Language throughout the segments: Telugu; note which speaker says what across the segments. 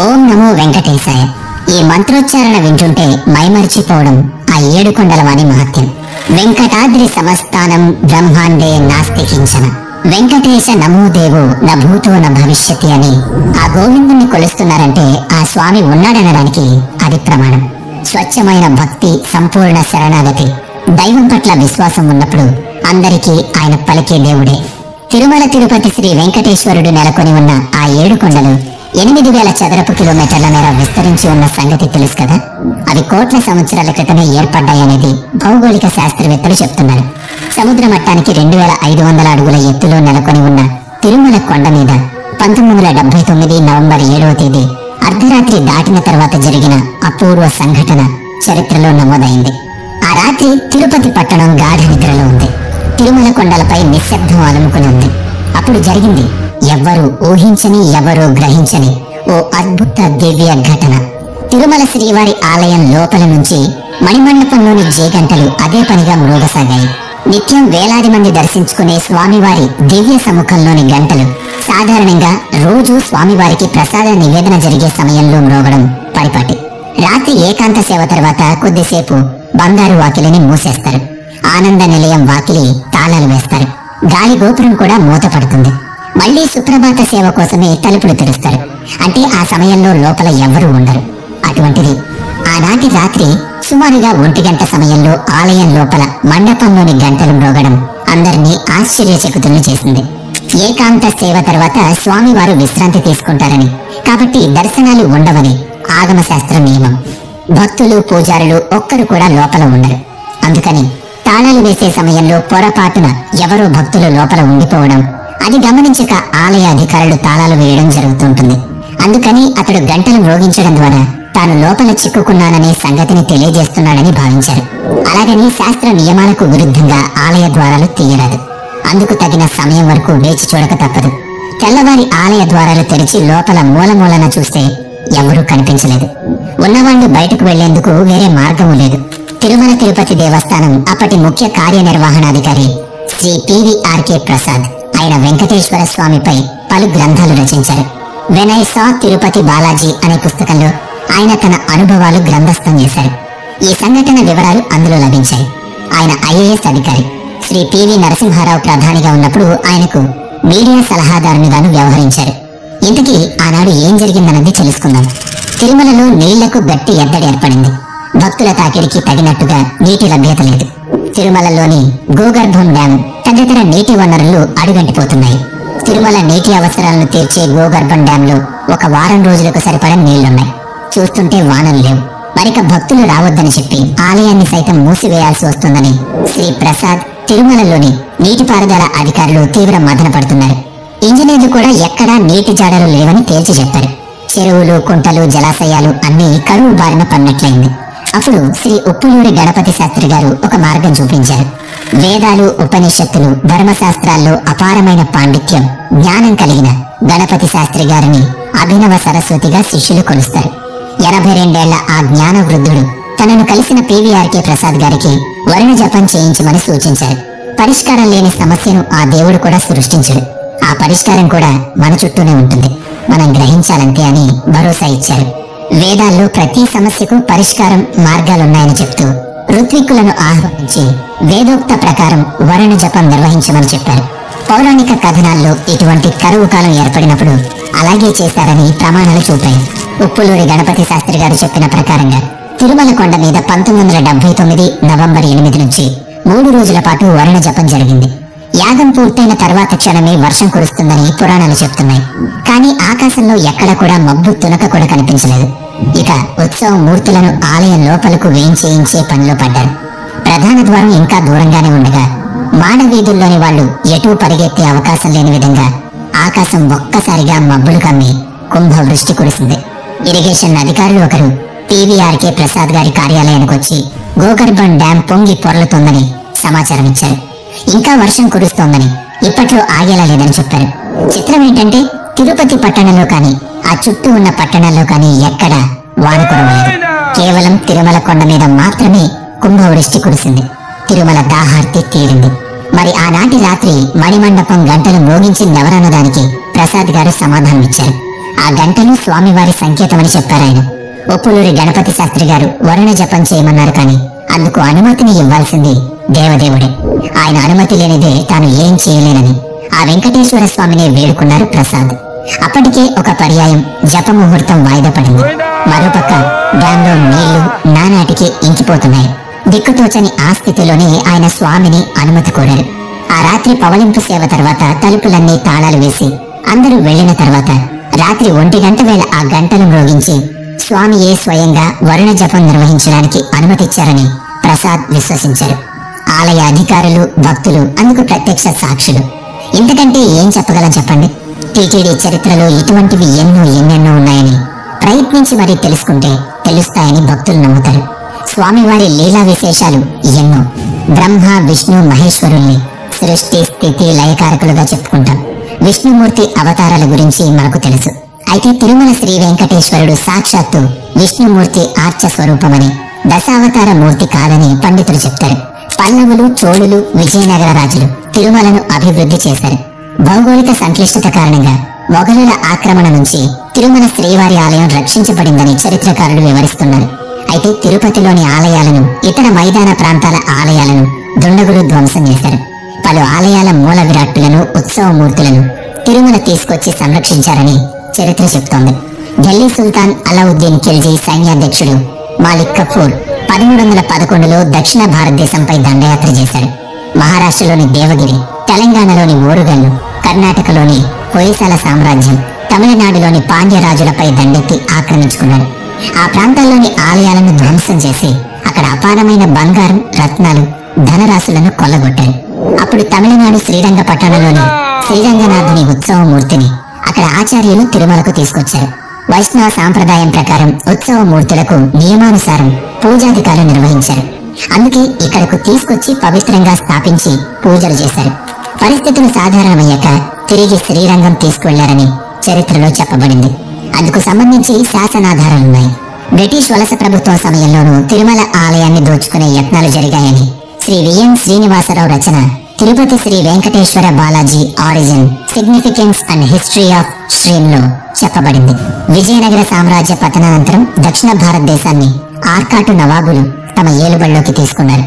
Speaker 1: ఓం నమో వెంకటేశాయ. ఈ మంత్రోచ్చారణ వింటుంటే మైమరిచిపోవడం ఆ ఏడుకొండలవాణి మహత్యం. వెంకటాద్రి సమస్థానం బ్రహ్మాండే నాస్తి కించన, వెంకటేశ నమో దేవో న భూతో న భవిష్యతి అని ఆ గోవిందుని కొలుస్తున్నారంటే ఆ స్వామి ఉన్నాడనడానికి అది ప్రమాణం. స్వచ్ఛమైన భక్తి, సంపూర్ణ శరణాగతి, దైవం పట్ల విశ్వాసం ఉన్నప్పుడు అందరికీ ఆయన పలికే దేవుడే. తిరుమల తిరుపతి శ్రీ వెంకటేశ్వరుడు నెలకొని ఉన్న ఆ 7 కొండలు 8,000 చదరపు కిలోమీటర్ల మేర విస్తరించి ఉన్న సంగతి తెలుసు కదా. అవి కోట్ల సంవత్సరాల క్రితమే ఏర్పడ్డాయనేది భౌగోళిక శాస్త్రవేత్తలు చెప్తున్నారు. సముద్ర మట్టానికి 2,500 అడుగుల ఎత్తులో నెలకొని ఉన్న తిరుమల కొండ మీద 1979 నవంబర్ 7వ తేదీ అర్ధరాత్రి దాటిన తర్వాత జరిగిన అపూర్వ సంఘటన చరిత్రలో నమోదైంది. ఆ రాత్రి తిరుపతి పట్టణం గాఢ నిద్రలో ఉంది. తిరుమల కొండలపై నిశ్శబ్దం అలుముకుని ఉంది. అప్పుడు జరిగింది ఎవ్వరూ ఊహించని, ఎవరూ గ్రహించని ఓ అద్భుత దివ్య ఘటన. తిరుమల శ్రీవారి ఆలయం లోపల నుంచి మణిమండపంలోని జేగంటలు అదే పనిగా మ్రోగసాగాయి. నిత్యం వేలాది మంది దర్శించుకునే స్వామివారి దివ్య సముఖంలోని గంటలు సాధారణంగా రోజు స్వామివారికి ప్రసాద నివేదన జరిగే సమయంలో మ్రోగడం పరిపాటి. రాత్రి ఏకాంత సేవ తర్వాత కొద్దిసేపు బంగారు వాకిలిని మూసేస్తారు. ఆనంద నిలయం వాకిలి తాళాలు వేస్తారు. గాలి గోపురం కూడా మూతపడుతుంది. మళ్లీ సుప్రభాత సేవ కోసమే తలుపులు తెరుస్తారు. అంటే ఆ సమయంలో లోపల ఎవరూ ఉండరు. అటువంటిది ఆనాటి రాత్రి సుమారుగా 1 గంట సమయంలో ఆలయం లోపల మండపంలోని గంటలు మ్రోగడం అందరినీ ఆశ్చర్యచకితుల్ని చేసింది. ఏకాంత సేవ తర్వాత స్వామివారు విశ్రాంతి తీసుకుంటారని, కాబట్టి దర్శనాలు ఉండవని ఆగమ శాస్త్ర నియమం. భక్తులు, పూజారులు ఒక్కరు కూడా లోపల ఉండరు. అందుకని తాళాలు వేసే సమయంలో పొరపాటున ఎవరో భక్తులు లోపల ఉండిపోవడం, అది గమనించక ఆలయ అధికారులు తాళాలు వేయడం జరుగుతుంటుంది. అందుకని అతడు గంటలు మ్రోగించడం ద్వారా తాను లోపల చిక్కుకున్నాననే సంగతిని తెలియజేస్తున్నాడని భావించారు. అలాగని శాస్త్ర నియమాలకు విరుద్ధంగా ఆలయ ద్వారాలు తీయరాదు. అందుకు తగిన సమయం వరకు వేచి చూడక తప్పదు. తెల్లవారి ఆలయ ద్వారాలు తెరిచి లోపల మూలమూలన చూస్తే ఎవరూ కనిపించలేదు. ఉన్నవాళ్లు బయటకు వెళ్లేందుకు వేరే మార్గము లేదు. తిరుమల తిరుపతి దేవస్థానం అప్పటి ముఖ్య కార్యనిర్వహణాధికారి శ్రీ పివిఆర్కే ప్రసాద్ ఆయన వెంకటేశ్వర స్వామిపై పలు గ్రంథాలు రచించారు. When I saw Tirupati Balaji అనే పుస్తకంలో ఆయన తన అనుభవాలు గ్రంథస్థం చేశారు. ఈ సంఘటన వివరాలు అందులో లభించాయి. ఆయన ఐఏఎస్ అధికారి. శ్రీ పివి నరసింహారావు ప్రధానిగా ఉన్నప్పుడు ఆయనకు మీడియా సలహాదారునిగాను వ్యవహరించారు. ఇంతకీ ఆనాడు ఏం జరిగిందన్నది తెలుసుకుందాం. తిరుమలలో నీళ్లకు గట్టి ఎద్దడి ఏర్పడింది. భక్తుల తాకిడికి తగినట్టుగా నీటి లభ్యత లేదు. తిరుమలలోని గోగర్భం డ్యాం తదితర నీటి వనరులు అడుగంటిపోతున్నాయి. తిరుమల నీటి అవసరాలను తీర్చే గోగర్భం డ్యాంలో 1 వారం రోజులకు సరిపడా నీళ్లున్నాయి. చూస్తుంటే వానలు లేవు. మరిక భక్తులు రావద్దని చెప్పి ఆలయాన్ని సైతం మూసివేయాల్సి వస్తుందని శ్రీ ప్రసాద్, తిరుమలలోని నీటిపారుదల అధికారులు తీవ్ర మదన పడుతున్నారు. ఇంజనీర్లు కూడా ఎక్కడా నీటి జాడలు లేవని తేల్చి చెప్పారు. చెరువులు, కుంటలు, జలాశయాలు అన్నీ కరువు బారిన పడినట్లయింది. అప్పుడు శ్రీ ఉప్పులూరి గణపతి శాస్త్రి గారు ఒక మార్గం చూపించారు. వేదాలు, ఉపనిషత్తులు, ధర్మశాస్త్రాల్లో అపారమైన పాండిత్యం, జ్ఞానం కలిగిన గణపతి శాస్త్రి గారిని అభినవ సరస్వతిగా శిష్యులు కొలుస్తారు. 82 ఏళ్ల ఆ జ్ఞాన వృద్ధుడు తనను కలిసిన పివిఆర్కే ప్రసాద్ గారికి వరుణ జపం చేయించమని సూచించారు. పరిష్కారం లేని సమస్యను ఆ దేవుడు కూడా సృష్టించడు. ఆ పరిష్కారం కూడా మన చుట్టూనే ఉంటుంది, మనం గ్రహించాలంతే అని భరోసా ఇచ్చారు. వేదాల్లో ప్రతి సమస్యకు పరిష్కారం మార్గాలున్నాయని చెప్తూ ఋత్విక్కులను ఆహ్వానించి వేదోక్త ప్రకారం వరుణ జపం నిర్వహించమని చెప్పారు. పౌరాణిక కథనాల్లో ఇటువంటి కరువు కాలం ఏర్పడినప్పుడు అలాగే చేశారని ప్రమాణాలు చూపాయి. ఉప్పులూరి గణపతి శాస్త్రి గారు చెప్పిన ప్రకారంగా తిరుమల కొండ మీద 1979 నవంబర్ 8 నుంచి 3 రోజుల పాటు వరుణ జపం జరిగింది. యాగం పూర్తయిన తర్వాత క్షణమే వర్షం కురుస్తుందని పురాణాలు చెప్తున్నాయి. కానీ ఆకాశంలో ఎక్కడ కూడా మబ్బు తునక కూడా కనిపించలేదు. ఇక ఉత్సవ మూర్తులను ఆలయం లోపలకు వేయించేయించే పనిలో పడ్డారు. ప్రధాన ద్వారం ఇంకా దూరంగానే ఉండగా మాడవీధుల్లోని వాళ్లు ఎటూ పరిగెత్తే అవకాశం లేని విధంగా ఆకాశం ఒక్కసారిగా మబ్బులు కమ్మి కుంభవృష్టి కురిసింది. ఇరిగేషన్ అధికారులు ఒకరు పివిఆర్కే ప్రసాద్ గారి కార్యాలయానికి వచ్చి గోగర్భం డ్యాం పొంగి పొరలుతోందని సమాచారం ఇచ్చారు. ఇంకా వర్షం కురుస్తోందని, ఇప్పట్లో ఆగేలా లేదని చెప్పారు. చిత్రం ఏంటంటే తిరుపతి పట్టణంలో కానీ ఆ చుట్టూ ఉన్న పట్టణాల్లో కానీ ఎక్కడా వాన కురవలేదు. కేవలం తిరుమల కొండ మీద మాత్రమే కుంభవృష్టి కురిసింది. తిరుమల దాహార్తి తీరింది. మరి ఆనాటి రాత్రి మణిమండపం గంటలు మోగించిందెవరన్నదానికి ప్రసాద్ గారు సమాధానం ఇచ్చారు. ఆ గంటలు స్వామివారి సంకేతమని చెప్పారాయన. ఒప్పులూరి గణపతి శాస్త్రి గారు వరుణ జపం చేయమన్నారు, కానీ అందుకు అనుమతిని ఇవ్వాల్సింది దేవదేవుడే. ఆయన అనుమతి లేనిదే తాను ఏం చేయలేనని ఆ వెంకటేశ్వర స్వామిని వేడుకున్నారు ప్రసాద్. అప్పటికే ఒక పర్యాయం జప ముహూర్తం వాయిదా పడింది. మరోపక్క డ్యాంలో నీళ్లు నానాటికి ఇంకిపోతున్నాయి. దిక్కుతోచని ఆ స్థితిలోనే ఆయన స్వామిని అనుమతి కోరారు. ఆ రాత్రి పవళింపు సేవ తర్వాత తలుపులన్నీ తాళాలు వేసి అందరూ వెళ్లిన తర్వాత రాత్రి 1 గంట వేళ ఆ గంటను మ్రోగించి స్వామియే స్వయంగా వరుణ జపం నిర్వహించడానికి అనుమతిచ్చారని ప్రసాద్ విశ్వసించారు. ఆలయ అధికారులు, భక్తులు అందుకు ప్రత్యక్ష సాక్షులు. ఇంతకంటే ఏం చెప్పగలం చెప్పండి? టీటీడీ చరిత్రలో ఇటువంటివి ఎన్నెన్నో ఉన్నాయని ప్రయత్నించి మరీ తెలుసుకుంటే తెలుస్తాయని భక్తులు నమ్ముతారు. స్వామివారి లీలా విశేషాలు ఎన్నో. బ్రహ్మ, విష్ణు, మహేశ్వరుల్ని సృష్టి, స్థితి, లయకారకులుగా చెప్పుకుంటాం. విష్ణుమూర్తి అవతారాల గురించి మనకు తెలుసు. అయితే తిరుమల శ్రీ వెంకటేశ్వరుడు సాక్షాత్తు విష్ణుమూర్తి ఆర్చ స్వరూపమని, దశావతార మూర్తి కాదని పండితులు చెప్తారు. పల్లవులు, చోళులు, విజయనగర రాజులు తిరుమలను అభివృద్ధి చేశారు. భౌగోళిక సంక్లిష్టత కారణంగా మొఘలుల ఆక్రమణ నుంచి తిరుమల శ్రీవారి ఆలయం రక్షించబడిందని చరిత్రకారులు వివరిస్తున్నారు. అయితే తిరుపతిలోని ఆలయాలను, ఇతర మైదాన ప్రాంతాల ఆలయాలను దుండగులు ధ్వంసం చేశారు. పలు ఆలయాల మూల విరాట్టులను, ఉత్సవమూర్తులను తిరుమల తీసుకొచ్చి సంరక్షించారని చరిత్ర చెబుతోంది. ఢిల్లీ సుల్తాన్ అలావుద్దీన్ ఖిల్జీ సైన్యాధ్యక్షుడు మాలిక్ కఫూర్ 1311లో దక్షిణ భారతదేశంపై దండయాత్ర చేశాడు. మహారాష్ట్రలోని దేవగిరి, తెలంగాణలోని ఓరుగల్లు, కర్ణాటకలోని హొయసల సామ్రాజ్యం, తమిళనాడులోని పాండ్యరాజులపై దండెత్తి ఆక్రమించుకున్నాడు. ఆ ప్రాంతాల్లోని ఆలయాలను ధ్వంసం చేసి అక్కడ అపారమైన బంగారం, రత్నాలు, ధనరాశులను కొల్లగొట్టారు. అప్పుడు తమిళనాడు శ్రీరంగపట్టణంలోని శ్రీరంగనాథుని ఉత్సవమూర్తిని అక్కడ ఆచార్యులు తిరుమలకు తీసుకొచ్చారు. వైష్ణవ సాంప్రదాయం ప్రకారం ఉత్సవమూర్తులకు నియమానుసారం పూజాధికారులు నిర్వహించారు. అందుకే ఇక్కడకు తీసుకొచ్చి పవిత్రంగా స్థాపించి పూజలు చేశారు. పరిస్థితులు సాధారణమయ్యాక తిరిగి శ్రీరంగం తీసుకువెళ్లారని చరిత్రలో చెప్పబడింది. అందుకు సంబంధించి శాసనాధారాలున్నాయి. బ్రిటిష్ వలస ప్రభుత్వం సమయంలోనూ తిరుమల ఆలయాన్ని దోచుకునే యత్నాలు జరిగాయని శ్రీ విఎం శ్రీనివాసరావు రచన Tirupati Shri Venkateswara Balaji origin, significance and history of శ్రీంలో చెప్పబడింది. విజయనగర సామ్రాజ్య పతనానంతరం దక్షిణ భారతదేశాన్ని ఆర్కాటు నవాబులు తమ ఏలుబడిలోకి తీసుకున్నారు.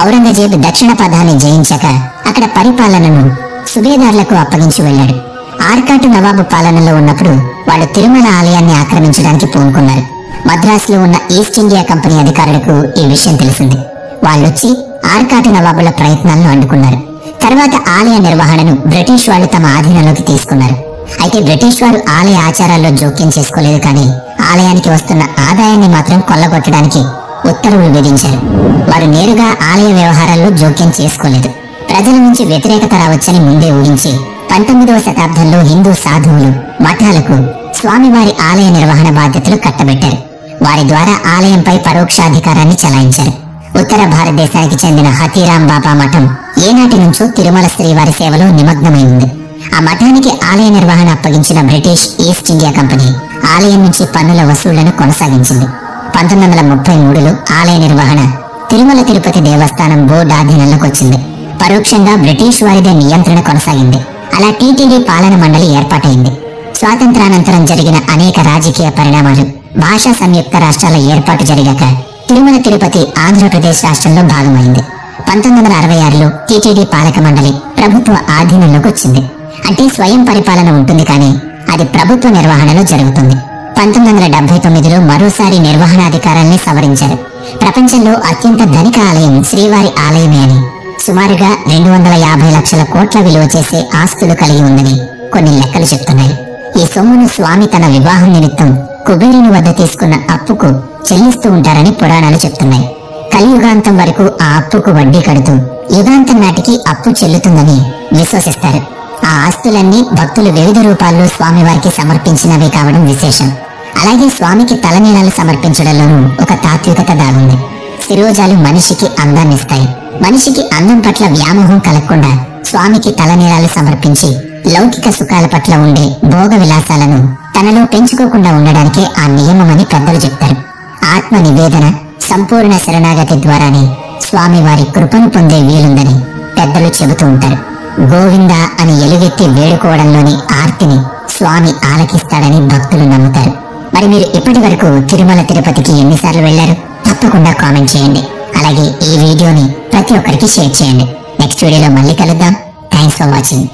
Speaker 1: ఔరంగజేబు దక్షిణ పదాన్ని జయించాక అక్కడ పరిపాలనను సుబేదార్లకు అప్పగించి వెళ్లాడు. ఆర్కాటు నవాబు పాలనలో ఉన్నప్పుడు వాళ్ళు తిరుమల ఆలయాన్ని ఆక్రమించడానికి పూనుకున్నారు. మద్రాసులో ఉన్న ఈస్ట్ ఇండియా కంపెనీ అధికారులకు ఈ విషయం తెలిసింది. వాళ్ళొచ్చి ఆర్కాటు నవాబుల ప్రయత్నాలను అడ్డుకున్నారు. తర్వాత ఆలయ నిర్వహణను బ్రిటిష్ వాళ్ళు తమ ఆధీనంలోకి తీసుకున్నారు. అయితే బ్రిటిష్ వారు ఆలయ ఆచారాల్లో జోక్యం చేసుకోలేదు, కానీ ఆలయానికి వస్తున్న ఆదాయాన్ని మాత్రం కొల్లగొట్టడానికి ఉత్తర్వులు విధించారు. వారు నేరుగా ఆలయ వ్యవహారాల్లో జోక్యం చేసుకోలేదు. ప్రజల నుంచి వ్యతిరేకత రావచ్చని ముందే ఊహించి 19వ శతాబ్దంలో హిందూ సాధువులు, మఠాలకు స్వామివారి ఆలయ నిర్వహణ బాధ్యతలు కట్టబెట్టారు. వారి ద్వారా ఆలయంపై పరోక్షాధికారాన్ని చెలాయించారు. ఉత్తర భారతదేశానికి చెందిన హతీరాం బాబా మఠం ఏనాటి నుంచో తిరుమల శ్రీవారి సేవలో నిమగ్నమై ఉంది. ఆ మఠానికి ఆలయ నిర్వహణ అప్పగించిన బ్రిటిష్ ఈస్ట్ ఇండియా కంపెనీ ఆలయం నుంచి పన్నుల వసూళ్లను కొనసాగించింది. 1933లో ఆలయ నిర్వహణ తిరుమల తిరుపతి దేవస్థానం బోర్డు ఆధీనంలోకి వచ్చింది. పరోక్షంగా బ్రిటిష్ వారిదే నియంత్రణ కొనసాగింది. అలా టీటీడీ పాలన మండలి ఏర్పాటైంది. స్వాతంత్రానంతరం జరిగిన అనేక రాజకీయ పరిణామాలు, భాషా సంయుక్త రాష్ట్రాల ఏర్పాటు జరిగాక తిరుమల తిరుపతి ఆంధ్రప్రదేశ్ రాష్ట్రంలో భాగమైంది. 1966లో టీటీడీ పాలక మండలి ప్రభుత్వ ఆధీనంలోకి వచ్చింది. అంటే స్వయం పరిపాలన ఉంటుంది, కానీ అది ప్రభుత్వ నిర్వహణలో జరుగుతుంది. 1979లో మరోసారి నిర్వహణాధికారాన్ని సవరించారు. ప్రపంచంలో అత్యంత ధనిక ఆలయం శ్రీవారి ఆలయమే అని, సుమారుగా 250 లక్షల కోట్ల విలువ చేసే ఆస్తులు కలిగి ఉందని కొన్ని లెక్కలు చెప్తున్నాయి. ఈ సొమ్మును స్వామి తన వివాహం నిమిత్తం కుబేరుని వద్ద తీసుకున్న అప్పుకు చెల్లిస్తూ ఉంటారని పురాణాలు చెప్తున్నాయి. కలియుగాంతం వరకు ఆ అప్పుకు వడ్డీ కడుతూ యుగాంతం నాటికి అప్పు చెల్లుతుందని విశ్వసిస్తారు. ఆ ఆస్తులన్నీ భక్తులు వివిధ రూపాల్లో స్వామివారికి సమర్పించినవే కావడం విశేషం. అలాగే స్వామికి తలనీలాలు సమర్పించడంలోనూ ఒక తాత్వికత దాగుంది. శిరోజాలు మనిషికి అందాన్నిస్తాయి. మనిషికి అందం పట్ల వ్యామోహం కలగకుండా స్వామికి తలనీలాలు సమర్పించి లౌకిక సుఖాల పట్ల ఉండే భోగ విలాసాలను తనలో పెంచుకోకుండా ఉండడానికే ఆ నియమమని పెద్దలు చెప్తారు. ఆత్మ నివేదన, సంపూర్ణ శరణాగతి ద్వారానే స్వామివారి కృపను పొందే వీలుందని పెద్దలు చెబుతూ ఉంటారు. గోవింద అని ఎలుగెత్తి వేడుకోవడంలోని ఆర్తిని స్వామి ఆలకిస్తాడని భక్తులు నమ్ముతారు. మరి మీరు ఇప్పటి వరకు తిరుమల తిరుపతికి ఎన్నిసార్లు వెళ్లారు? తప్పకుండా కామెంట్ చేయండి. అలాగే ఈ వీడియోని ప్రతి ఒక్కరికి షేర్ చేయండి. నెక్స్ట్ వీడియోలో మళ్ళీ కలుద్దాం. Thanks for watching.